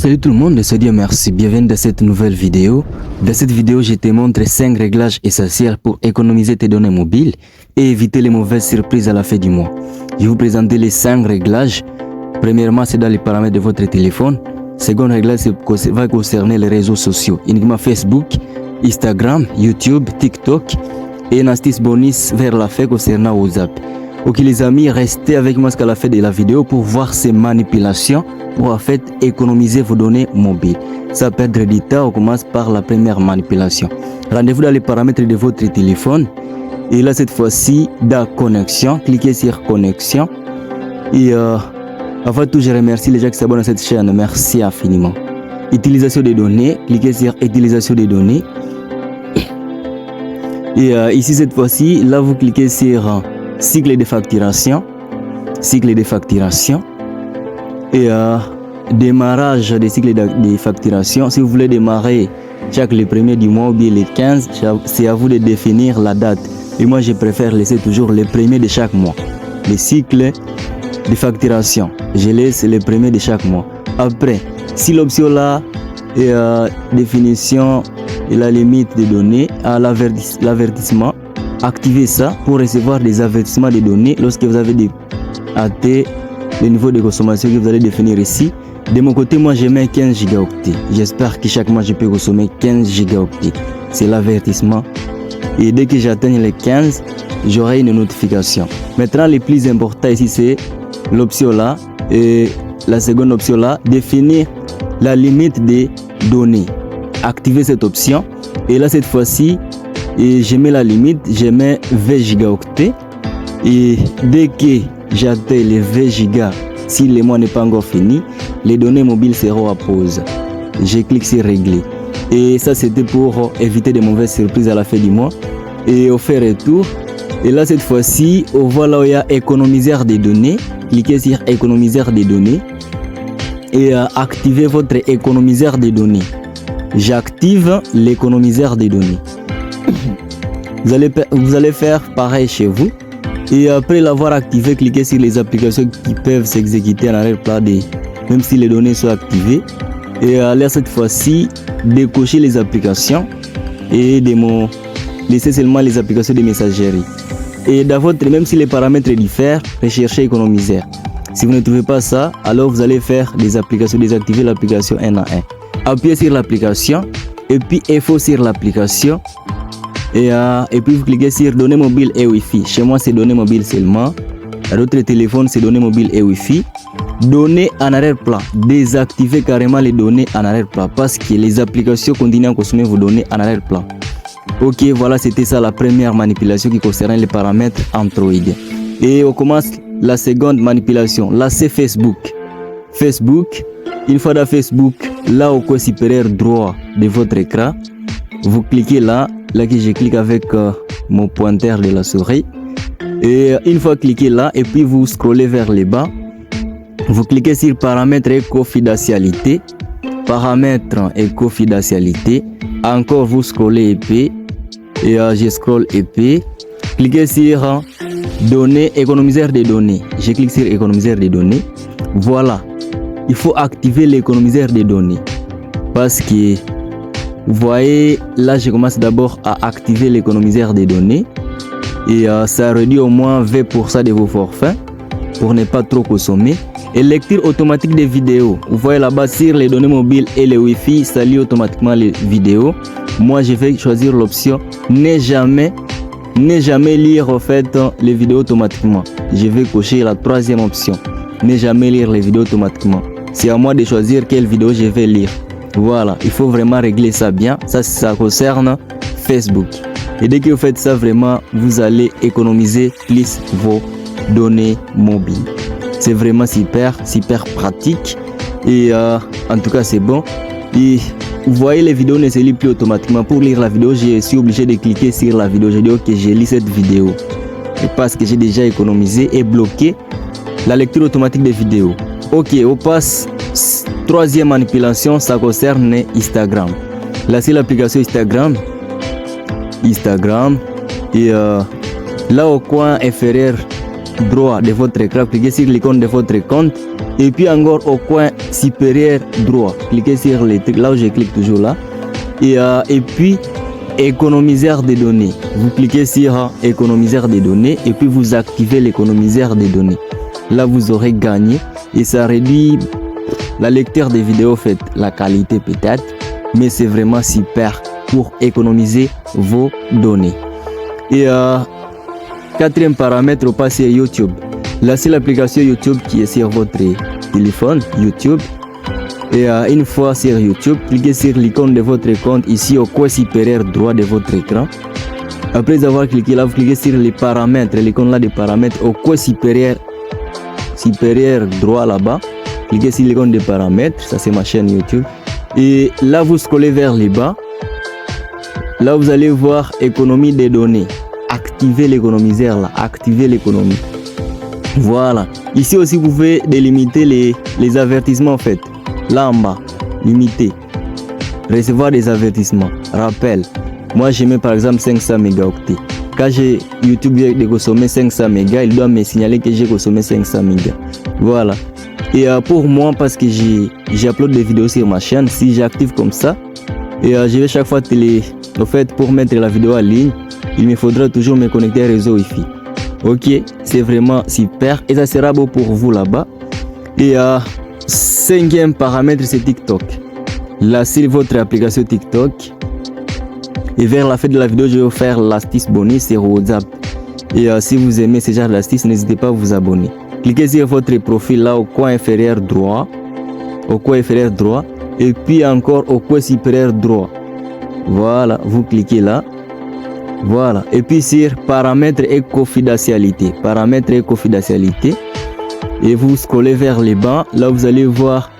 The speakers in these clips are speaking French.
Salut tout le monde, c'est Dieu merci, bienvenue dans cette nouvelle vidéo. Dans cette vidéo, je te montre 5 réglages essentiels pour économiser tes données mobiles et éviter les mauvaises surprises à la fin du mois. Je vais vous présenter les 5 réglages. Premièrement, c'est dans les paramètres de votre téléphone. Second réglage va concerner les réseaux sociaux, uniquement Facebook, Instagram, YouTube, TikTok et une astuce bonus vers la fin concernant WhatsApp. Ok les amis, restez avec moi jusqu'à la fin de la vidéo pour voir ces manipulations pour en fait économiser vos données mobiles. Ça peut être du temps, on commence par la première manipulation. Rendez-vous dans les paramètres de votre téléphone et là cette fois-ci dans connexion, cliquez sur connexion et avant tout je remercie les gens qui s'abonnent à cette chaîne, merci infiniment. Utilisation des données, cliquez sur utilisation des données et ici cette fois-ci, là vous cliquez sur cycle de facturation et démarrage des cycles de facturation. Si vous voulez démarrer chaque le premier du mois ou bien les 15, c'est à vous de définir la date. Et moi je préfère laisser toujours le premier de chaque mois. Les cycles de facturation, je laisse le premier de chaque mois. Après, si l'option là est définition et la limite des données à l'avertissement, activez ça pour recevoir des avertissements des données lorsque vous avez atteint le niveau de consommation que vous allez définir ici. De mon côté, moi je mets 15 gigaoctets. J'espère que chaque mois je peux consommer 15 gigaoctets. C'est l'avertissement. Et dès que j'atteins les 15, j'aurai une notification. Maintenant, le plus important ici, c'est l'option là. Et la seconde option là, définir la limite des données. Activez cette option. Et là, cette fois-ci, et je mets la limite, je mets 20 gigaoctets et dès que j'atteins les 20 gigas, si le mois n'est pas encore fini, les données mobiles seront à pause. Je clique sur régler et ça c'était pour éviter de mauvaises surprises à la fin du mois et au fait retour. Et là cette fois-ci, on voit là où il y a économiseur des données, cliquez sur économiseur des données et activez votre économiseur des données. J'active l'économiseur des données. Vous allez faire pareil chez vous et après l'avoir activé, cliquez sur les applications qui peuvent s'exécuter en arrière-plan même si les données sont activées et là cette fois-ci décocher les applications et laisser seulement les applications de messagerie et dans votre, même si les paramètres diffèrent, recherchez économiseur. Si vous ne trouvez pas ça, alors vous allez faire des applications, désactiver l'application un à un. Appuyez sur l'application et puis info sur l'application. Et puis vous cliquez sur données mobiles et Wi-Fi. Chez moi c'est données mobiles seulement. À d'autres téléphones c'est données mobiles et Wi-Fi. Données en arrière-plan. Désactivez carrément les données en arrière-plan parce que les applications continuent à consommer vos données en arrière-plan. Ok, voilà, c'était ça la première manipulation qui concerne les paramètres Android. Et on commence la seconde manipulation. Là c'est Facebook. Facebook, une fois dans Facebook, là au coin supérieur droit de votre écran, vous cliquez là que je clique avec mon pointeur de la souris et une fois cliqué là et puis vous scrollez vers le bas, vous cliquez sur paramètres et confidentialité, encore vous scrollez épais et je scrolle épais, cliquez sur données, économiseur des données, je clique sur économiseur des données. Voilà, il faut activer l'économiseur des données parce que vous voyez, là je commence d'abord à activer l'économiseur des données et ça réduit au moins 20% de vos forfaits pour ne pas trop consommer. Et lecture automatique des vidéos. Vous voyez là-bas sur les données mobiles et les Wi-Fi, ça lit automatiquement les vidéos. Moi je vais choisir l'option ne jamais lire en fait les vidéos automatiquement. Je vais cocher la troisième option, ne jamais lire les vidéos automatiquement. C'est à moi de choisir quelle vidéo je vais lire. Voilà, il faut vraiment régler ça bien. Ça concerne Facebook. Et dès que vous faites ça, vraiment, vous allez économiser plus vos données mobiles. C'est vraiment super pratique. Et en tout cas, c'est bon. Et vous voyez, les vidéos ne se lisent plus automatiquement. Pour lire la vidéo, je suis obligé de cliquer sur la vidéo. Je dis ok, je lis cette vidéo. Et parce que j'ai déjà économisé et bloqué la lecture automatique des vidéos. Ok, on passe. Troisième manipulation, ça concerne Instagram. Là c'est l'application Instagram et là au coin inférieur droit de votre écran, cliquez sur l'icône de votre compte Et puis encore au coin supérieur droit, cliquez sur les trucs là où je clique toujours là. Et puis économiseur des données. Vous cliquez sur économiseur des données et puis vous activez l'économiseur des données. Là vous aurez gagné et ça réduit la lecture des vidéos faites, la qualité peut-être, mais c'est vraiment super pour économiser vos données. Et quatrième paramètre, on passe sur YouTube. Là c'est l'application YouTube qui est sur votre téléphone, YouTube. Et une fois sur YouTube, cliquez sur l'icône de votre compte ici au coin supérieur droit de votre écran. Après avoir cliqué là, vous cliquez sur les paramètres, l'icône là des paramètres au coin supérieur droit là-bas. Cliquez sur l'icône des paramètres, ça c'est ma chaîne YouTube. Et là vous scrollez vers le bas. Là vous allez voir économie des données. Activez l'économiseur là, activez l'économie. Voilà. Ici aussi vous pouvez délimiter les avertissements en fait. Là en bas, limité. Recevoir des avertissements. Rappel. Moi j'ai mis par exemple 500 mégaoctets. Quand YouTube vient de consommer 500 mégas, il doit me signaler que j'ai consommé 500 mégas. Voilà. Et pour moi, parce que j'upload des vidéos sur ma chaîne, si j'active comme ça, et je vais chaque fois en fait, pour mettre la vidéo en ligne, il me faudra toujours me connecter au réseau Wi-Fi. Ok, c'est vraiment super et ça sera beau pour vous là-bas. Et cinquième paramètre, c'est TikTok. Là, c'est votre application TikTok. Et vers la fin de la vidéo, je vais vous faire l'astuce bonus sur WhatsApp. Et si vous aimez ce genre d'astuce, n'hésitez pas à vous abonner. Cliquez sur votre profil là au coin inférieur droit. Au coin inférieur droit. Et puis encore au coin supérieur droit. Voilà, vous cliquez là. Voilà. Et puis sur paramètres et confidentialité. Paramètres et confidentialité. Et vous scrollez vers le bas. Là, vous allez voir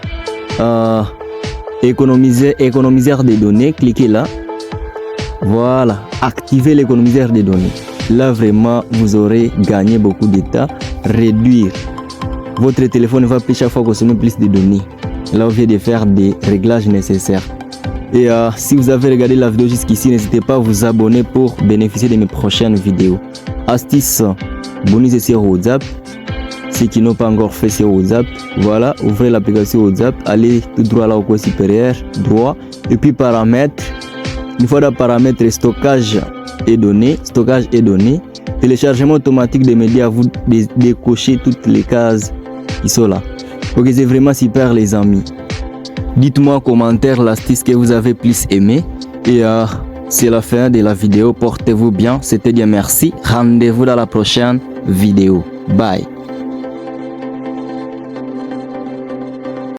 économiseur des données. Cliquez là. Voilà. Activez l'économiseur des données. Là, vraiment, vous aurez gagné beaucoup d'état. Réduire. Votre téléphone va plus chaque fois consommer plus de données. Là, vous venez de faire des réglages nécessaires. Et si vous avez regardé la vidéo jusqu'ici, n'hésitez pas à vous abonner pour bénéficier de mes prochaines vidéos. Astuce bonus sur WhatsApp. Ceux qui n'ont pas encore fait sur WhatsApp, voilà, ouvrez l'application WhatsApp, allez tout droit là au coin supérieur droit, et puis paramètres. Une fois dans paramètres, stockage et données, téléchargement automatique des médias, vous décochez toutes les cases qui sont là. Ok, c'est vraiment super les amis. Dites-moi en commentaire l'astuce que vous avez plus aimé. Et c'est la fin de la vidéo. Portez-vous bien. C'était bien, merci. Rendez-vous dans la prochaine vidéo. Bye.